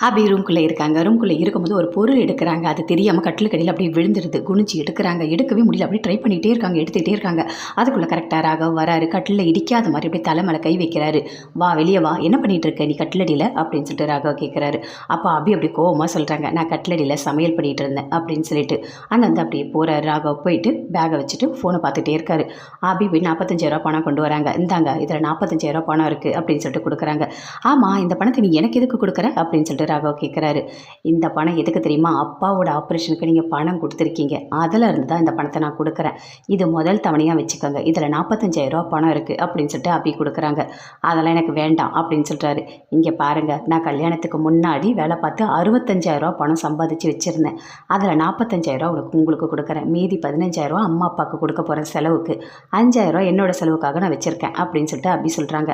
அபி ரூம்குள்ளே இருக்காங்க. ரூம்குள்ளே இருக்கும்போது ஒரு பொருள் எடுக்கிறாங்க. அது தெரியாமல் கட்டிலுக்கடியில் அப்படியே விழுந்துருது. குனிஞ்சு எடுக்கிறாங்க. எடுக்கவே முடியல. அப்படியே ட்ரை பண்ணிகிட்டே இருக்காங்க. எடுத்துக்கிட்டே இருக்காங்க. அதுக்குள்ளே கரெக்டாக ராகவ் வராரு. கட்டிலில் இடிக்காத மாதிரி அப்படியே தலை மேலே கை வைக்கிறாரு. வா வெளியே வா, என்ன பண்ணிகிட்டு இருக்க நீ கட்டிலடியில் அப்படின்னு சொல்லிட்டு ராகவ் கேட்குறாரு. அப்போ அபி அப்படி கோவமாக சொல்கிறாங்க, நான் கட்டிலடியில் சமையல் பண்ணிகிட்டு இருந்தேன் அப்படின்னு சொல்லிட்டு. அங்கே வந்து அப்படியே போகிறாரு. ராகவ் போயிட்டு பேகை வச்சுட்டு ஃபோனை பார்த்துட்டே இருக்காரு. அபி போய் 45,000 பணம் கொண்டு வராங்க. இந்தாங்க இதில் 45,000 பணம் இருக்குது அப்படின்னு சொல்லிட்டு கொடுக்குறாங்க. ஆமாம், இந்த பணத்தை நீ எனக்கு எதுக்கு கொடுக்குற அப்படின்னு சொல்லிட்டு ராகவ் கேட்குறாரு. இந்த பணம் எதுக்கு தெரியுமா? அப்பாவோட ஆப்ரேஷனுக்கு நீங்கள் பணம் கொடுத்துருக்கீங்க, அதில் இருந்து தான் இந்த பணத்தை நான் கொடுக்குறேன். இது முதல் தவணையாக வச்சுக்கோங்க, இதில் 45,000 பணம் இருக்குது அப்படின்னு சொல்லிட்டு அப்படி கொடுக்குறாங்க. அதெல்லாம் எனக்கு வேண்டாம் அப்படின்னு சொல்கிறாரு. இங்கே பாருங்கள், நான் கல்யாணத்துக்கு முன்னாடி வேலை பார்த்து 65,000 பணம் சம்பாதிச்சு வச்சுருந்தேன். அதில் 45,000 உங்களுக்கு கொடுக்குறேன். மீதி 15,000 அம்மா அப்பாவுக்கு கொடுக்க போகிறேன் செலவுக்கு. 5,000 என்னோட செலவுக்காக நான் வச்சுருக்கேன் அப்படின்னு சொல்லிட்டு அப்படி சொல்கிறாங்க.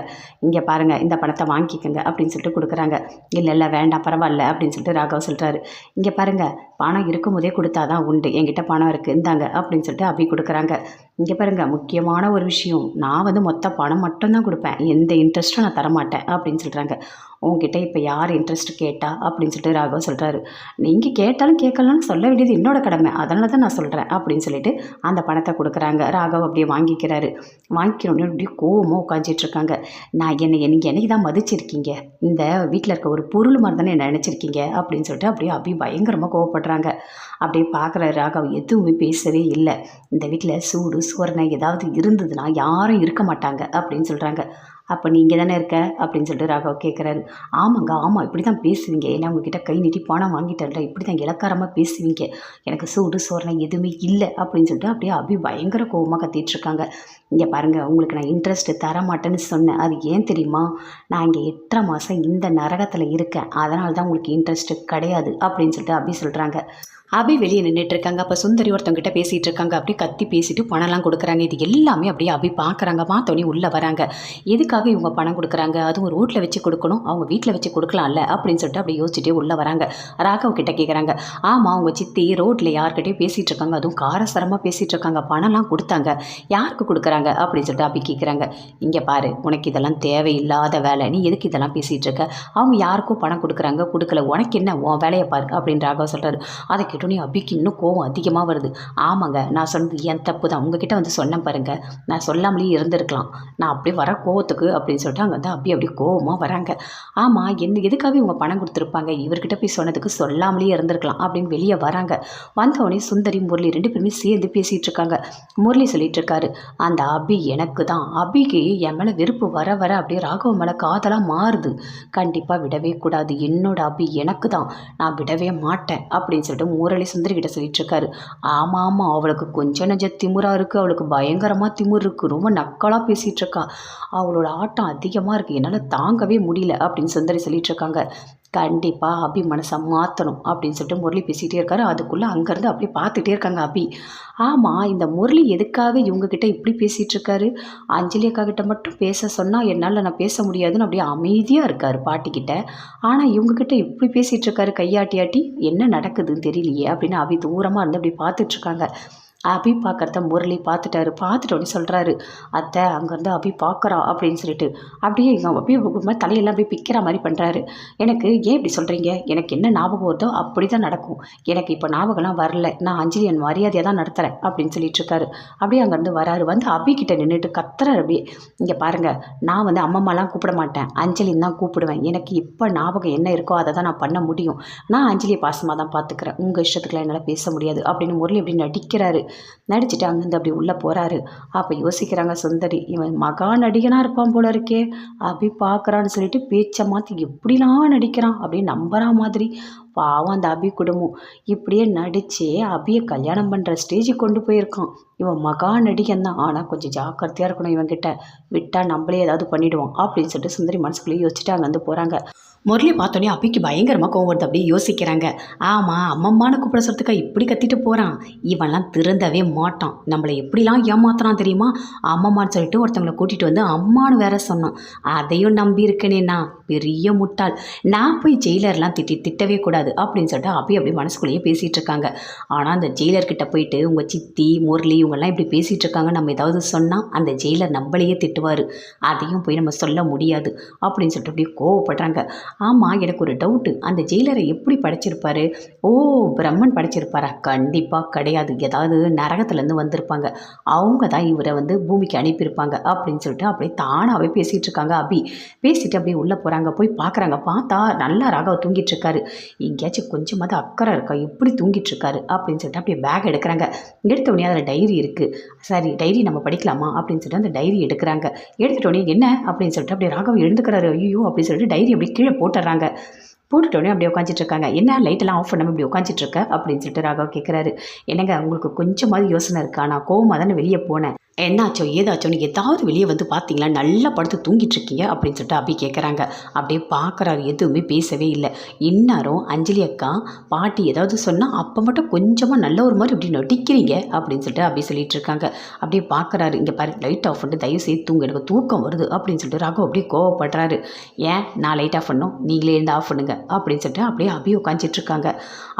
இங்கே பாருங்கள், இந்த பணத்தை வாங்கிக்கோங்க அப்படின்னு சொல்லிட்டு கொடுக்குறாங்க. இல்லை வேண்டாம் பரவாயில்ல அப்படின்னு சொல்லிட்டு ராகவ் சொல்கிறாரு. இங்கே பாருங்கள், பணம் இருக்கும்போதே கொடுத்தாதான் உண்டு, என்கிட்ட பணம் இருக்குது இந்தாங்க அப்படின்னு சொல்லிட்டு அப்படி கொடுக்குறாங்க. இங்கே பாருங்கள், முக்கியமான ஒரு விஷயம், நான் வந்து மொத்த பணம் மட்டும்தான் கொடுப்பேன், எந்த இன்ட்ரெஸ்ட்டும் நான் தரமாட்டேன் அப்படின்னு சொல்கிறாங்க. உங்ககிட்ட இப்போ யார் இன்ட்ரெஸ்ட் கேட்டா அப்படின்னு சொல்லிட்டு ராகவ் சொல்கிறாரு. நீங்கள் கேட்டாலும் கேட்கலான்னு சொல்ல வேண்டியது என்னோட கடமை, அதனால தான் நான் சொல்கிறேன் அப்படின்னு சொல்லிட்டு அந்த பணத்தை கொடுக்குறாங்க. ராகவ் அப்படியே வாங்கிக்கிறாரு. வாங்கிக்கணுன்னு அப்படியே கோவமாக உட்காந்துட்ருக்காங்க. நீங்கள் என்னைக்கு தான் மதிச்சிருக்கீங்க, இந்த வீட்டில் இருக்க ஒரு பொருள் மாதிரி தானே என்ன நினச்சிருக்கீங்க அப்படின்னு சொல்லிட்டு அப்படியே பயங்கரமாக கோவப்படுறாங்க. அப்படியே பார்க்குற ராகவ் எதுவுமே பேசவே இல்லை. இந்த வீட்டில் சூடு சுவர்ணை ஏதாவது இருந்ததுன்னா யாரும் இருக்க மாட்டாங்க அப்படின்னு சொல்கிறாங்க. அப்போ நீங்கள் தானே இருக்க அப்படின்னு சொல்லிட்டு ராகவ் கேட்குறாரு. ஆமாங்க ஆமாம், இப்படி தான் பேசுவீங்க, ஏன்னா உங்ககிட்ட கை நீட்டி பணம் வாங்கிட்டேன்ல, இப்படி தான் இலக்காரமாக பேசுவீங்க, எனக்கு சூடு சோரணை எதுவுமே இல்லை அப்படின்னு சொல்லிட்டு அப்படியே பயங்கர கோவமாக கத்திட்டுருக்காங்க. இங்கே பாருங்கள், உங்களுக்கு நான் இன்ட்ரெஸ்ட்டு தரமாட்டேன்னு சொன்னேன், அது ஏன் தெரியுமா? நான் இங்கே 8 மாதம் இந்த நரகத்தில் இருக்கேன், அதனால தான் உங்களுக்கு இன்ட்ரெஸ்ட்டு கிடையாது அப்படின்னு சொல்லிட்டு அப்படி சொல்கிறாங்க. அபி வெளியே நின்றுட்டுருக்காங்க. அப்போ சுந்தரி ஒருத்தவங்கிட்ட பேசிகிட்டு இருக்காங்க. அப்படியே கத்தி பேசிட்டு பணம்லாம் கொடுக்குறாங்க. இது எல்லாமே அப்படியே அபி பார்க்குறாங்க. பார்த்தோன்னே உள்ளே வராங்க. எதுக்காக இவங்க பணம் கொடுக்குறாங்க? அதுவும் ஒரு வீட்டில் வச்சு கொடுக்கணும், அவங்க வீட்டில் வச்சு கொடுக்கலாம்ல அப்படின்னு சொல்லிட்டு அப்படியே யோசிச்சுட்டே உள்ளே வராங்க. ராகவ் கிட்ட கேட்குறாங்க. ஆமாம், அவங்க சித்தி ரோட்டில் யார்கிட்டயும் பேசிகிட்டு இருக்காங்க, அதுவும் காரசாரமாக பேசிகிட்டு இருக்காங்க, பணம்லாம் கொடுத்தாங்க, யாருக்கு கொடுக்குறாங்க அப்படின்னு சொல்லிட்டு அப்படி கேட்குறாங்க. இங்கே பாரு, உனக்கு இதெல்லாம் தேவையில்லாத வேலை, நீ எதுக்கு இதெல்லாம் பேசிகிட்டு இருக்க? அவங்க யாருக்கும் பணம் கொடுக்குறாங்க, கொடுக்கல, உனக்கு என்ன, உன் வேலையை பாரு அப்படின்னு ராகவ் சொல்கிறாரு. அதை கேட்டோன்னே அபிக்கு இன்னும் கோவம் அதிகமாக வருது. ஆமாங்க, நான் சொன்னது என் தப்பு தான், உங்ககிட்ட வந்து சொன்னேன் பாருங்கள், நான் சொல்லாமலே இருந்திருக்கலாம், நான் அப்படியே வர கோவத்துக்கு அப்படின்னு சொல்லிட்டு அங்கே வந்து அப்படியே கோவமாக வராங்க. ஆமாம், எதுக்காக இவங்க பணம் கொடுத்துருப்பாங்க, இவர்கிட்ட போய் சொன்னதுக்கு சொல்லாமலே இருந்திருக்கலாம் அப்படின்னு வெளியே வராங்க. வந்தவொடனே சுந்தரி முரளி 2 பேருமே சேர்ந்து பேசிகிட்டு இருக்காங்க. முரளி சொல்லிட்டு இருக்காரு, அந்த அபி எனக்கு தான், அபிக்கு என் மேலே வெறுப்பு வர வர அப்படியே ராகவ மேலே காதலாக மாறுது, கண்டிப்பாக விடவே கூடாது, என்னோட அபி எனக்கு தான், நான் விடவே மாட்டேன் அப்படின்னு சொல்லிட்டு முரளி சுந்தரி கிட்ட சொல்லிட்டு இருக்காரு. ஆமாம், அவளுக்கு கொஞ்சம் நெஞ்ச திமுறா இருக்குது, அவளுக்கு பயங்கரமாக திமுர் இருக்குது, ரொம்ப நக்கலாக பேசிகிட்டு இருக்கா, அவளோட ஆட்டம் அதிகமாக இருக்குது, என்னால் தாங்கவே முடியல அப்படின்னு சுந்தரி சொல்லிட்டு இருக்காங்க. கண்டிப்பாக அபி மனசை மாற்றணும் அப்படின்னு சொல்லிட்டு முரளி பேசிகிட்டே இருக்காரு. அதுக்குள்ளே அங்கேருந்து அப்படியே பார்த்துட்டே இருக்காங்க அபி. ஆமாம், இந்த முரளி எதுக்காக இவங்கக்கிட்ட இப்படி பேசிகிட்டு இருக்காரு? அஞ்சலி அக்கா கிட்ட மட்டும் பேச சொன்னால் என்னால் நான் பேச முடியாதுன்னு அப்படியே அமைதியாக இருக்கார் பாட்டிக்கிட்ட. ஆனால் இவங்கக்கிட்ட இப்படி பேசிகிட்டு இருக்காரு கையாட்டி ஆட்டி, என்ன நடக்குதுன்னு தெரியலையே அப்படின்னு அபி தூரமாக இருந்து அப்படி பார்த்துட்ருக்காங்க. அபி பார்க்குறத முரளி பார்த்துட்டாரு. பார்த்துட்டோன்னே சொல்கிறாரு, அத்தை அங்கேருந்து அபி பார்க்குறா அப்படின்னு சொல்லிட்டு அப்படியே அப்படியே ஒரு மாதிரி தலையெல்லாம் அப்படியே பிக்கிற மாதிரி பண்ணுறாரு. எனக்கு ஏன் இப்படி சொல்கிறீங்க? எனக்கு என்ன ஞாபகம் வருதோ அப்படி தான் நடக்கும், எனக்கு இப்போ ஞாபகம்லாம் வரல, நான் அஞ்சலி என் மரியாதையாக தான் நடத்துகிறேன் அப்படின்னு சொல்லிட்டு இருக்காரு. அப்படியே அங்கேருந்து வராரு. வந்து அபி கிட்ட நின்றுட்டு கத்துறாரு. அப்படியே இங்கே பாருங்கள், நான் வந்து அம்மம்மாலாம் கூப்பிட மாட்டேன், அஞ்சலின்னு தான் கூப்பிடுவேன், எனக்கு இப்போ ஞாபகம் என்ன இருக்கோ அதை தான் நான் பண்ண முடியும், நான் அஞ்சலியை பாசமாக தான் பார்த்துக்கிறேன், உங்கள் இஷ்டத்துக்குலாம் என்னால் பேச முடியாது அப்படின்னு முரளி அப்படி நடிக்கிறாரு. நடிச்சுட்டு அங்கேருந்து அப்படி உள்ளே போகிறாரு. அப்போ யோசிக்கிறாங்க சுந்தரி, இவன் மகா நடிகனாக இருப்பான் போல இருக்கே, அப்படி பார்க்குறான்னு சொல்லிட்டு பேச்சை மாற்றி எப்படிலாம் நடிக்கிறான் அப்படின்னு நம்புற மாதிரி. பாவம் அந்த அபி குடும்பம் இப்படியே நடித்து அபியை கல்யாணம் பண்ணுற ஸ்டேஜுக்கு கொண்டு போயிருக்கான். இவன் மகா நடிகன் தான், ஆனால் கொஞ்சம் ஜாக்கிரதையாக இருக்கணும், இவன்கிட்ட விட்டால் நம்மளே ஏதாவது பண்ணிவிடுவோம் அப்படின்னு சொல்லிட்டு சுந்தரி மனசுக்குள்ளேயே யோசிச்சுட்டு அங்கேருந்து போகிறாங்க. முரளி பார்த்தோன்னே அபிக்கு பயங்கரமாக கோவம் வருது. அப்படியே யோசிக்கிறாங்க. ஆமாம், அம்மம்மானு கூப்பிட சொல்கிறதுக்கா இப்படி கத்திட்டு போகிறான், இவன்லாம் திருந்தவே மாட்டான், நம்மளை எப்படிலாம் ஏமாத்துறான் தெரியுமா? அம்மம்மான்னு சொல்லிட்டு ஒருத்தவங்களை கூட்டிகிட்டு வந்து அம்மானு வேற சொன்னான், அதையும் நம்பி இருக்கனேண்ணா, பெரிய முட்டாள், நான் போய் ஜெயிலர்லாம் திட்டவே கூடாது அப்படின்னு சொல்லிட்டு அப்படி மனசுக்குள்ளேயே பேசிகிட்டு இருக்காங்க. ஆனால் அந்த ஜெயிலர்கிட்ட போயிட்டு உங்கள் சித்தி முரளி இவங்கெல்லாம் இப்படி பேசிகிட்டு இருக்காங்க, நம்ம ஏதாவது சொன்னால் அந்த ஜெயிலர் நம்மளையே திட்டுவார், அதையும் போய் நம்ம சொல்ல முடியாது அப்படின்னு சொல்லிட்டு அப்படியே கோவப்படுறாங்க. ஆமாம், எனக்கு ஒரு டவுட்டு, அந்த ஜெயிலரை எப்படி படைச்சிருப்பாரு? ஓ, பிரம்மன் படைச்சிருப்பாரா? கண்டிப்பாக கிடையாது, ஏதாவது நரகத்துலேருந்து வந்திருப்பாங்க, அவங்க தான் இவரை பூமிக்கு அனுப்பியிருப்பாங்க அப்படின்னு சொல்லிட்டு அப்படியே தானாகவே பேசிகிட்டு இருக்காங்க. பேசிட்டு அப்படியே உள்ளே போகிறாங்க. போய் பார்க்குறாங்க. பார்த்தா நல்லா ராகவ தூங்கிட்டு இருக்காரு. எங்கேயாச்சும் கொஞ்சமாவது அக்கறை இருக்கா, எப்படி தூங்கிட்டு இருக்காரு அப்படின்னு சொல்லிட்டு அப்படியே பேக் எடுக்கிறாங்க. எடுத்த உடனே அதில் டைரி இருக்குது. சரி, டைரி நம்ம படிக்கலாமா அப்படின்னு சொல்லிட்டு அந்த டைரி எடுக்கிறாங்க. எடுத்துகிட்ட உடனே என்ன அப்படின்னு சொல்லிட்டு அப்படியே ராகவ எழுந்துக்கிறாரு. ஐயோ அப்படின்னு சொல்லிட்டு டைரி அப்படியே கீழே போட்டுடுறாங்க. போட்டுட்டோடனே அப்படியே உட்காந்துட்டு இருக்காங்க. என்ன லைட்டெல்லாம் ஆஃப் பண்ணாமல் இப்படி உட்காந்துட்டு இருக்க அப்படின்னு சொல்லிட்டு ராகவ் கேட்குறாரு. என்னங்க, உங்களுக்கு கொஞ்சமாவது யோசனை இருக்கா? நான் கோவமாக தானே வெளியே போனேன், என்னாச்சோ ஏதாச்சோன்னு ஏதாவது வெளியே பார்த்தீங்களா? நல்லா படுத்து தூங்கிட்டு இருக்கீங்க அப்படின்னு சொல்லிட்டு அப்படி கேட்குறாங்க. அப்படியே பார்க்குறாரு, எதுவுமே பேசவே இல்லை. இந்நேரம் அஞ்சலி அக்கா பாட்டி ஏதாவது சொன்னால் அப்போ மட்டும் கொஞ்சமாக நல்ல ஒரு மாதிரி இப்படி நடிக்கிறீங்க அப்படின்னு சொல்லிட்டு அப்படி சொல்லிட்டு இருக்காங்க. அப்படியே பார்க்குறாரு. இங்கே பாரு, லைட் ஆஃப் பண்ணிட்டு தயவு செய்து தூங்க, எனக்கு தூக்கம் வருது அப்படின்னு சொல்லிட்டு ராகவ் அப்படியே கோவப்படுறாரு. ஏன் நான் லைட் ஆஃப் பண்ணணும், நீங்களே இருந்து ஆஃப் பண்ணுங்க அப்படின்னு சொல்லிட்டு அப்படியே உட்காந்துட்டு இருக்காங்க.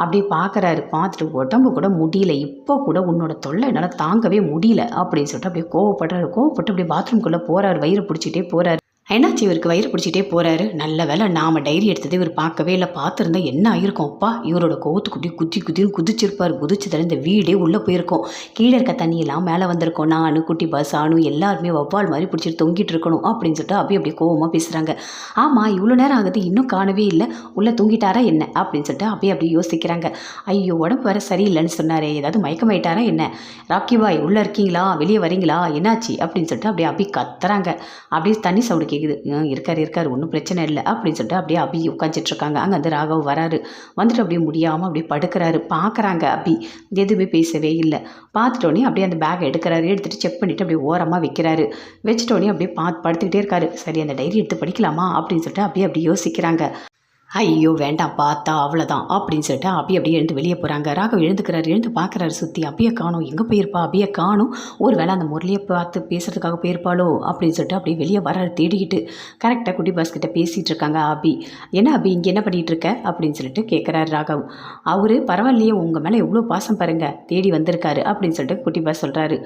அப்படியே பார்க்குறாரு. பார்த்துட்டு உடம்பு கூட முடியல, இப்போ கூட உன்னோட தொல்லை என்னால் தாங்கவே முடியல அப்படின்னு சொல்லிட்டு அப்படியே கோவப்பட்டு அப்படியே பாத்ரூம்குள்ளே போகிறாரு. வயிறு பிடிச்சிட்டே போகிறாரு. என்னாச்சு இவருக்கு? வயிறு பிடிச்சிட்டே போகிறாரு. நல்ல வேலை நாம் டைரி எடுத்தது இவர் பார்க்கவே இல்லை. பார்த்துருந்தா என்ன ஆகிருக்கும்? அப்பா, இவரோட கோவத்துக்கு அப்படியே குதின்னு குதிச்சிருப்பார். குதிச்சதில் இந்த வீடே உள்ளே போயிருக்கும். கீழே இருக்க தண்ணியெல்லாம் மேலே வந்திருக்கும். நான் குட்டி பஸ் ஆனும் எல்லாருமே வவ்வால் மாதிரி பிடிச்சிட்டு தொங்கிட்டு இருக்கணும் அப்படின்னு சொல்லிட்டு அப்படியே கோவமாக பேசுகிறாங்க. ஆமாம், இவ்வளோ நேரம் ஆகுது, இன்னும் காணவே இல்லை, உள்ளே தூங்கிட்டாரா என்ன அப்படின்னு சொல்லிட்டு அப்படியே யோசிக்கிறாங்க. ஐயோ, உடம்பு வேறு சரியில்லைன்னு சொன்னாரே, ஏதாவது மயக்கமாயிட்டாரா என்ன? ராக்கி பாய் உள்ளே இருக்கீங்களா, வெளியே வரீங்களா, என்னாச்சு அப்படின்னு சொல்லிட்டு அப்படியே கத்துறாங்க. அப்படியே தண்ணி சவுண்டு கேட்குது. இருக்காரு, ஒன்றும் பிரச்சனை இல்லை அப்படின்னு சொல்லிட்டு அப்படியே உட்காந்துட்டு இருக்காங்க. அங்கே ராகவ் வராரு. வந்துட்டு அப்படியே முடியாமல் அப்படியே படுக்கிறாரு. பார்க்குறாங்க. எதுவுமே பேசவே இல்லை. பார்த்துட்டோன்னே அப்படியே அந்த பேக்கை எடுத்துகிட்டு செக் பண்ணிவிட்டு அப்படியே ஓரமாக வைக்கிறாரு. வச்சுட்டோன்னே அப்படியே படுத்துக்கிட்டே இருக்காரு. சரி, அந்த டைரி எடுத்து படிக்கலாமா அப்படின்னு சொல்லிட்டு அப்படியே யோசிக்கிறாங்க. ஐயோ வேண்டாம், பார்த்தா அவ்வளோதான் அப்படின்னு சொல்லிட்டு அப்படியே எழுந்து வெளியே போகிறாங்க. ராகவ் எழுந்துக்கிறாரு. எழுந்து பார்க்குறாரு. சுற்றி அப்படியே காணும். எங்கே போயிருப்பா? அப்படியே காணும். ஒரு வேளை அந்த முரளியை பார்த்து பேசுகிறதுக்காக போயிருப்பாளோ அப்படின்னு சொல்லிட்டு அப்படியே வெளியே வராரு தேடிக்கிட்டு. கரெக்டாக குட்டி பாஸ் கிட்ட பேசிகிட்டு இருக்காங்க. என்ன இங்கே என்ன பண்ணிகிட்டு இருக்க அப்படின்னு சொல்லிட்டு கேட்குறாரு ராகவ். அவர் பரவாயில்லையே, உங்கள் மேலே எவ்வளோ பாசம் பாருங்க, தேடி வந்திருக்காரு அப்படின்னு சொல்லிட்டு குட்டி பாஸ் சொல்கிறாரு.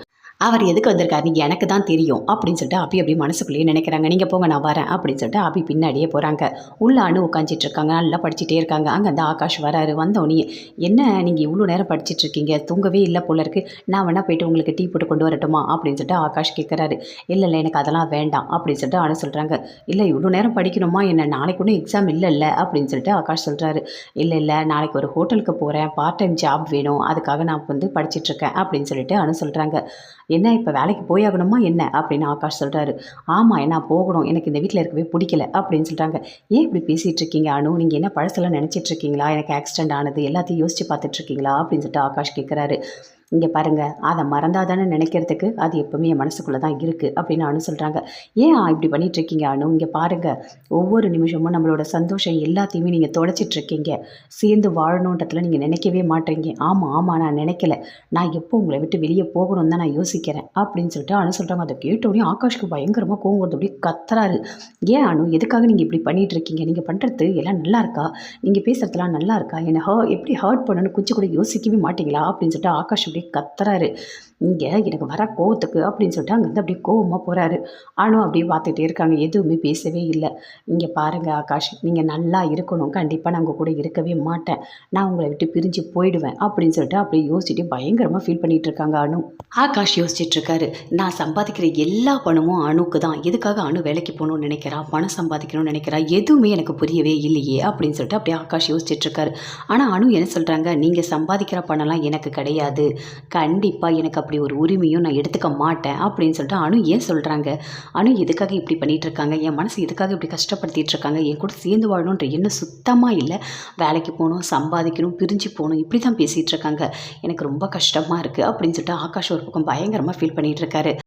அவர் எதுக்கு வந்திருக்காரு நீங்கள் எனக்கு தான் தெரியும் அப்படின்னு சொல்லிட்டு அப்படியே மனசுக்குள்ளேயே நினைக்கிறாங்க. நீங்கள் போங்க, நான் வரேன் அப்படின்னு சொல்லிட்டு பின்னாடியே போகிறாங்க. உள்ள அணு உட்காந்துட்டு இருக்காங்க. நல்லா படிச்சுட்டே இருக்காங்க. அங்கே அந்த ஆகாஷ் வராரு. வந்தோடனே, என்ன நீங்கள் இவ்வளோ நேரம் படிச்சுட்டு இருக்கீங்க, தூங்கவே இல்லை போல இருக்குது, நான் வேணா போயிட்டு உங்களுக்கு டீ போட்டு கொண்டு வரட்டுமா அப்படின்னு சொல்லிட்டு ஆகாஷ் கேட்குறாரு. இல்லை எனக்கு அதெல்லாம் வேண்டாம் அப்படின்னு சொல்லிட்டு அணு சொல்கிறாங்க. இல்லை, இவ்வளோ நேரம் படிக்கணுமா என்ன? நாளைக்கு ஒன்றும் எக்ஸாம் இல்லைல்ல அப்படின்னு சொல்லிட்டு ஆகாஷ் சொல்கிறாரு. இல்லை நாளைக்கு ஒரு ஹோட்டலுக்கு போகிறேன், பார்ட் டைம் ஜாப் வேணும், அதுக்காக நான் படிச்சிட்ருக்கேன் அப்படின்னு சொல்லிட்டு அணு சொல்கிறாங்க. என்ன, இப்போ வேலைக்கு போயாகணுமா என்ன அப்படின்னு ஆகாஷ் சொல்கிறாரு. ஆமாம், என்ன போகணும், எனக்கு இந்த வீட்டில் இருக்கவே பிடிக்கல அப்படின்னு சொல்கிறாங்க. ஏன் இப்படி பேசிகிட்டு இருக்கீங்க அனு? நீங்கள் என்ன பழசெல்லாம் நினச்சிட்டு இருக்கீங்களா? எனக்கு ஆக்சிடென்ட் ஆனது எல்லாத்தையும் யோசித்து பார்த்துட்ருக்கீங்களா அப்படின்னு சொல்லிட்டு ஆகாஷ் கேட்குறாரு. இங்கே பாருங்கள், அதை மறந்தாதானே நினைக்கிறதுக்கு, அது எப்போவுமே என் மனசுக்குள்ளே தான் இருக்குது அப்படின்னு அனு சொல்கிறாங்க. ஏன் இப்படி பண்ணிகிட்ருக்கீங்க அனு? இங்கே பாருங்கள், ஒவ்வொரு நிமிஷமும் நம்மளோட சந்தோஷம் எல்லாத்தையுமே நீங்கள் தொலைச்சிட்ருக்கீங்க. சேர்ந்து வாழணுன்றதுல நீங்கள் நினைக்கவே மாட்டீங்க. ஆமாம், நான் நினைக்கல, நான் எப்போ உங்களை விட்டு வெளியே போகணும்னு தான் நான் யோசிக்கிறேன் அப்படின்னு சொல்லிட்டு அனு சொல்கிறாங்க. அதை கேட்டோடனே ஆகாஷ்க்கு பயங்கரமாக கோவம் வருது. அப்படியே கத்துறாரு. ஏன் அனு, எதுக்காக நீங்கள் இப்படி பண்ணிகிட்ருக்கீங்க? நீங்கள் பண்ணுறது எல்லாம் நல்லா இருக்கா? நீங்கள் பேசுகிறதுலாம் நல்லா இருக்கா? என்னை எப்படி ஹர்ட் பண்ணணும்னு கொஞ்சம் கூட யோசிக்கவே மாட்டீங்களா அப்படின்னு சொல்லிட்டு ஆகாஷ் அப்படியே கத்துறாரு. இங்கே எனக்கு வர கோவத்துக்கு அப்படின்னு சொல்லிட்டு அங்கேருந்து அப்படியே கோவமாக போகிறாரு. ஆனால் அப்படியே பார்த்துட்டே இருக்காங்க. எதுவுமே பேசவே இல்லை. இங்கே பாருங்கள் ஆகாஷ், நீங்கள் நல்லா இருக்கணும், கண்டிப்பாக நான் உங்கள் கூட இருக்கவே மாட்டேன், நான் உங்களை விட்டு பிரிஞ்சு போயிடுவேன் அப்படின்னு சொல்லிட்டு அப்படியே யோசிச்சுட்டு பயங்கரமாக ஃபீல் பண்ணிகிட்டு இருக்காங்க அனு. ஆகாஷ் யோசிச்சுட்டு இருக்காரு. நான் சம்பாதிக்கிற எல்லா பணமும் அணுக்கு தான். எதுக்காக அணு வேலைக்கு போகணும்னு நினைக்கிறா, பணம் சம்பாதிக்கணும்னு நினைக்கிறா, எதுவுமே எனக்கு புரியவே இல்லையே அப்படின்னு சொல்லிட்டு அப்படியே ஆகாஷ் யோசிச்சுட்டு இருக்காரு. ஆனால் அனு என்ன சொல்கிறாங்க, நீங்கள் சம்பாதிக்கிற பணம்லாம் எனக்கு கிடையாது, கண்டிப்பாக எனக்கு அப்படி ஒரு உரிமையும் நான் எடுத்துக்க மாட்டேன் அப்படின்னு சொல்லிட்டு அனு ஏன் சொல்கிறாங்க. அனு எதுக்காக இப்படி பண்ணிகிட்டு இருக்காங்க, என் மனசு எதுக்காக இப்படி கஷ்டப்படுத்திட்டு இருக்காங்க, என் கூட சேர்ந்து வாழணுன்ற எண்ணம் சுத்தமாக இல்லை, வேலைக்கு போகணும், சம்பாதிக்கணும், பிரிஞ்சு போகணும், இப்படி தான் பேசிகிட்டு இருக்காங்க, எனக்கு ரொம்ப கஷ்டமாக இருக்குது அப்படின்னு சொல்லிட்டு ஆகாஷ் ஒரு பக்கம் பயங்கரமாக ஃபீல் பண்ணிகிட்டு இருக்காரு.